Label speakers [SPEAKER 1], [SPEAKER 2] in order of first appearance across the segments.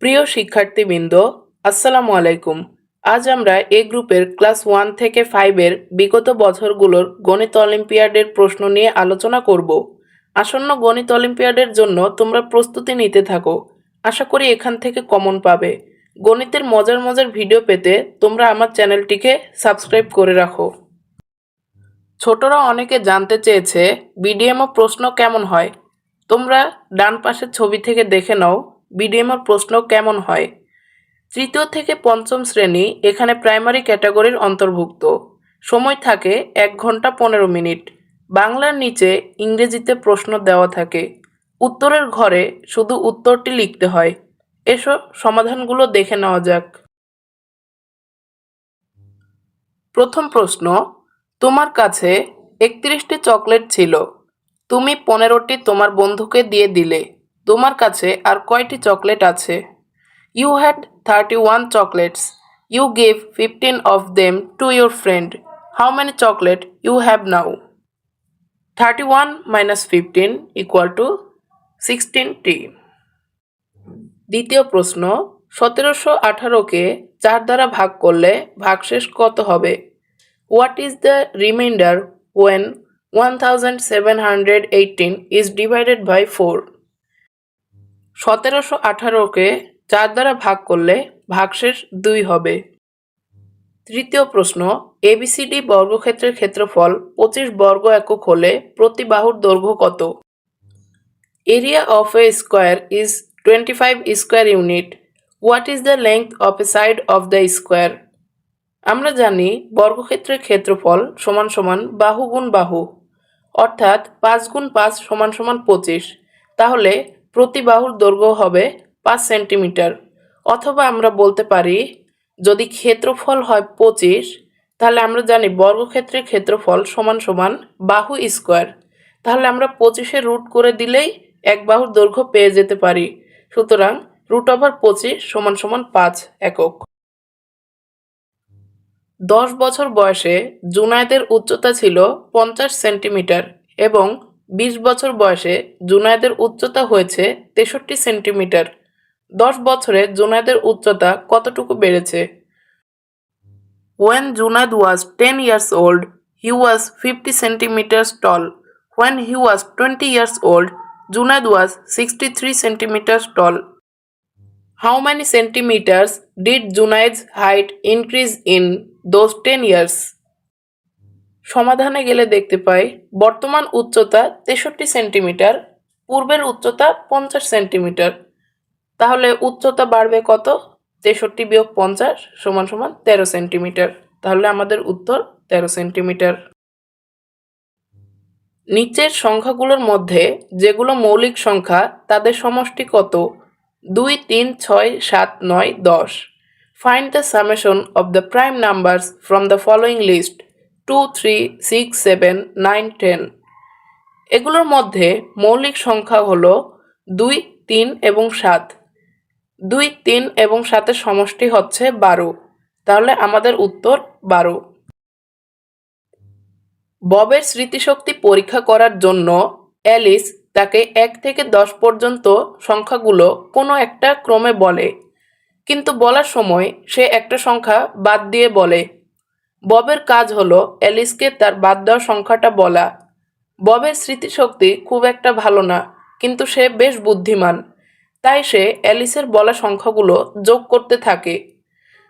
[SPEAKER 1] প্রিয় শিক্ষার্থীবৃন্দ, আসসালামু আলাইকুম। আজ আমরা এ গ্রুপের ক্লাস 1 থেকে 5 এর বিগত বছরগুলোর গণিত অলিম্পিয়াডের প্রশ্ন নিয়ে আলোচনা করব। আসন্ন গণিত অলিম্পিয়াডের জন্য তোমরা প্রস্তুতি নিতে থাকো। আশা করি এখান থেকে কমন পাবে। গণিতের মজার মজার ভিডিও পেতে তোমরা আমার চ্যানেলটিকে সাবস্ক্রাইব করে রাখো। ছোটরা অনেকে জানতে চেয়েছে বিডিএমও প্রশ্ন কেমন হয়। তোমরা ডান পাশের ছবি থেকে দেখে নাও বিডিএমও প্রশ্ন কেমন হয়। তৃতীয় থেকে পঞ্চম শ্রেণী এখানে প্রাইমারি ক্যাটাগরির অন্তর্ভুক্ত। সময় থাকে 1 ঘন্টা 15 মিনিট। বাংলার নিচে ইংরেজিতে প্রশ্ন দেওয়া থাকে। উত্তরের ঘরে শুধু উত্তরটি লিখতে হয়। এসো সমাধানগুলো দেখে নেওয়া যাক। প্রথম প্রশ্ন, তোমার কাছে 31টি চকলেট ছিল। তুমি 15টি তোমার বন্ধুকে দিয়ে দিলে। তোমার কাছে আর কয়টি চকলেট আছে? You had 31 chocolates. You gave 15 of them to your friend. How many chocolates you have now? 31 minus 15 equal to 16t. দ্বিতীয় প্রশ্ন, 1718কে 4 দ্বারা ভাগ করলে ভাগশেষ কত হবে? What is the remainder when 1718 is divided by 4? 1718কে 4 দ্বারা ভাগ করলে ভাগশেষ 2 হবে। তৃতীয় প্রশ্ন, এবিসিডি বর্গক্ষেত্রের ক্ষেত্রফল 25 বর্গ একক হলে প্রতি বাহুর দৈর্ঘ্য কত? Area of A square is 25 square unit. What is the length of A side of the square? আমরা জানি বর্গক্ষেত্রের ক্ষেত্রফল সমান সমান বাহু গুণ বাহু, অর্থাৎ 5 গুণ 5 সমান সমান 25। তাহলে প্রতি বাহুর দৈর্ঘ্য হবে 5 সেন্টিমিটার। অথবা আমরা বলতে পারি যদি ক্ষেত্রফল হয় 25, তাহলে আমরা জানি বর্গক্ষেত্রের ক্ষেত্রফল সমান সমান বাহু স্কোয়ার। তাহলে আমরা 25-এর রুট করে দিলেই এক বাহুর দৈর্ঘ্য পেয়ে যেতে পারি। সুতরাং √25 সমান সমান 5 একক। 10 বছর বয়সে জুনায়েদের উচ্চতা ছিল 50 সেন্টিমিটার এবং 20 বছর বয়সে জুনায়েদের উচ্চতা হয়েছে 63 সেন্টিমিটার। 10 বছরে জুনায়েদের উচ্চতা কতটুকু বেড়েছে? When Junaid was 10 years old, he was 50 centimeters tall. When he was 20 years old, Junaid was 63 centimeters tall. How many centimeters did Junaid's height increase in those 10 years? সমাধানে গেলে দেখতে পাই বর্তমান উচ্চতা 63 সেন্টিমিটার, পূর্বের উচ্চতা 50 সেন্টিমিটার। তাহলে উচ্চতা বাড়বে কত? 63 বিয়োগ 50 সমান সমান 13 সেন্টিমিটার। তাহলে আমাদের উত্তর 13 সেন্টিমিটার। নিচের সংখ্যাগুলোর মধ্যে যেগুলো মৌলিক সংখ্যা তাদের সমষ্টি কত? 2, 3, 6, 7, 9, 10. Find the summation of the prime numbers from the following list: 2, 3, 6, 7, 9, 10. এগুলোর মধ্যে মৌলিক সংখ্যা হলো 2, 3 এবং 7। 2, 3 এবং 7-এর সমষ্টি হচ্ছে 12। তাহলে আমাদের উত্তর 12। ববের স্মৃতিশক্তি পরীক্ষা করার জন্য অ্যালিস তাকে 1 থেকে 10 পর্যন্ত সংখ্যাগুলো কোনো একটা ক্রমে বলে, কিন্তু বলার সময় সে একটা সংখ্যা বাদ দিয়ে বলে। ববের কাজ হলো অ্যালিসকে তার বাদ দেওয়া সংখ্যাটা বলা। ববের স্মৃতিশক্তি খুব একটা ভালো না, কিন্তু সে বেশ বুদ্ধিমান। তাই সে অ্যালিসের বলা সংখ্যাগুলো যোগ করতে থাকে।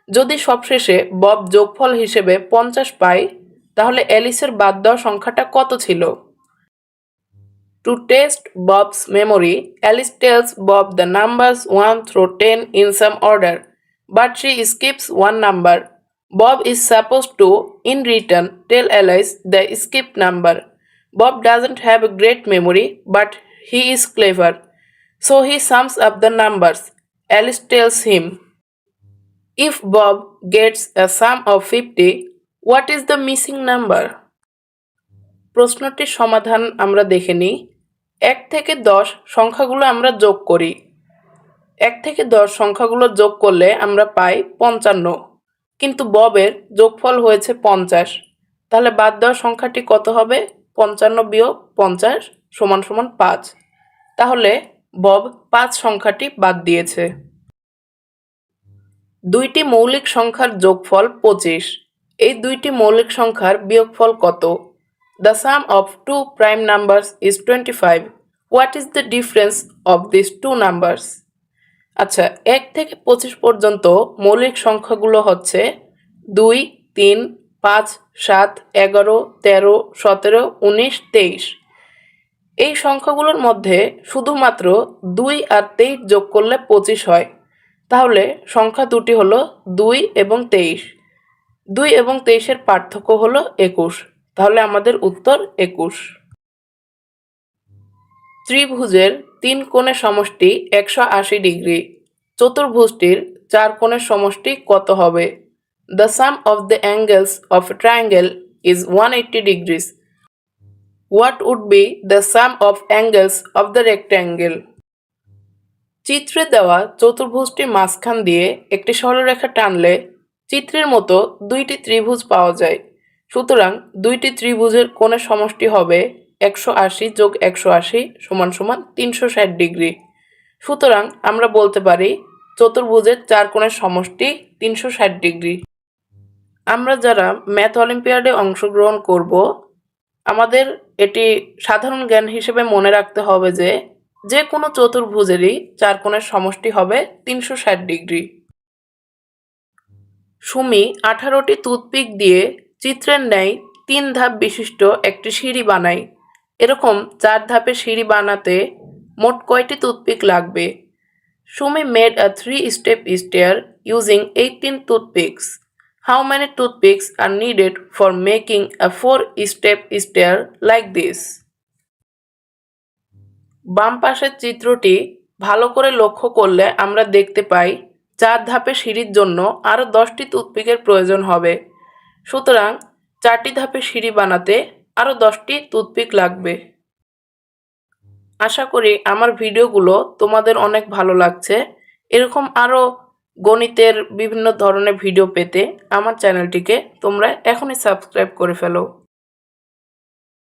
[SPEAKER 1] যদি সবশেষে বব যোগফল হিসেবে 50 পায়, তাহলে অ্যালিসের বাদ দেওয়া সংখ্যাটা কত ছিল? To test Bob's memory, Alice tells Bob the numbers 1 through 10 in some order, but she skips one number. Bob is supposed to, in return, tell Alice the skipped number. Bob doesn't have a great memory, but he is clever. So he sums up the numbers. Alice tells him, if Bob gets a sum of 50, what is the missing number? প্রশ্নটির সমাধান আমরা দেখে নিই। 1 থেকে 10 সংখ্যাগুলো আমরা যোগ করি। 1 থেকে 10 সংখ্যাগুলো যোগ করলে আমরা পাই 55, কিন্তু ববের যোগফল হয়েছে 50। তাহলে বাদ দেওয়া সংখ্যাটি কত হবে? 55 বিয়োগ 50 সমান সমান 5। তাহলে বব 5 সংখ্যাটি বাদ দিয়েছে। দুইটি মৌলিক সংখ্যার যোগফল 25। এই দুইটি মৌলিক সংখ্যার বিয়োগফল কত? The sum of two prime numbers is 25. What is the difference of these two numbers? আচ্ছা, 1 থেকে 25 পর্যন্ত মৌলিক সংখ্যাগুলো হচ্ছে 2, 3, 5, 7, 11, 13, 17, 19, 23। এই সংখ্যাগুলোর মধ্যে শুধুমাত্র 2 আর 23 যোগ করলে 25 হয়। তাহলে সংখ্যা দুটি হলো 2 এবং 23। 2 এবং 23-এর পার্থক্য হলো 21। তাহলে আমাদের উত্তর 21। ত্রিভুজের 3 কোণের সমষ্টি 180 ডিগ্রি। চতুর্ভুজটির 4 কোণের সমষ্টি কত হবে? The sum of the angles of a triangle is 180 degrees. What would be the sum of angles of the rectangle? চিত্রে দেওয়া চতুর্ভুজটির মাঝখান দিয়ে একটি সরলরেখা টানলে চিত্রের মতো দুইটি ত্রিভুজ পাওয়া যায়। সুতরাং দুইটি ত্রিভুজের কোণের সমষ্টি হবে 180 যোগ 180 সমান সমান 360 ডিগ্রি। সুতরাং আমরা বলতে পারি চতুর্ভুজের 4 কোণের সমষ্টি 360 ডিগ্রি। আমরা যারা ম্যাথ অলিম্পিয়াডে অংশগ্রহণ করব, আমাদের এটি সাধারণ জ্ঞান হিসেবে মনে রাখতে হবে যে কোনো চতুর্ভুজেরই 4 কোণের সমষ্টি হবে 360 ডিগ্রি। সুমি 18টি টুথপিক দিয়ে চিত্রের ন্যায় 3 ধাপ বিশিষ্ট একটি সিঁড়ি বানায়। এরকম 4 ধাপের সিঁড়ি বানাতে মোট কয়টি টুথপিক লাগবে? Sumi made a 3-step stair using 18 toothpicks. How many toothpicks are needed for making a 4-step stair like this? বাম পাশের চিত্রটি ভালো করে লক্ষ্য করলে আমরা দেখতে পাই 4 ধাপের সিঁড়ির জন্য আরও 10টি টুথপিকের প্রয়োজন হবে। সুতরাং 4টি ধাপের সিঁড়ি বানাতে আরও 10টি টুথপিক লাগবে। আশা করি আমার ভিডিওগুলো তোমাদের অনেক ভালো লাগছে। এরকম আরও গণিতের বিভিন্ন ধরনের ভিডিও পেতে আমার চ্যানেলটিকে তোমরা এখনই সাবস্ক্রাইব করে ফেলো।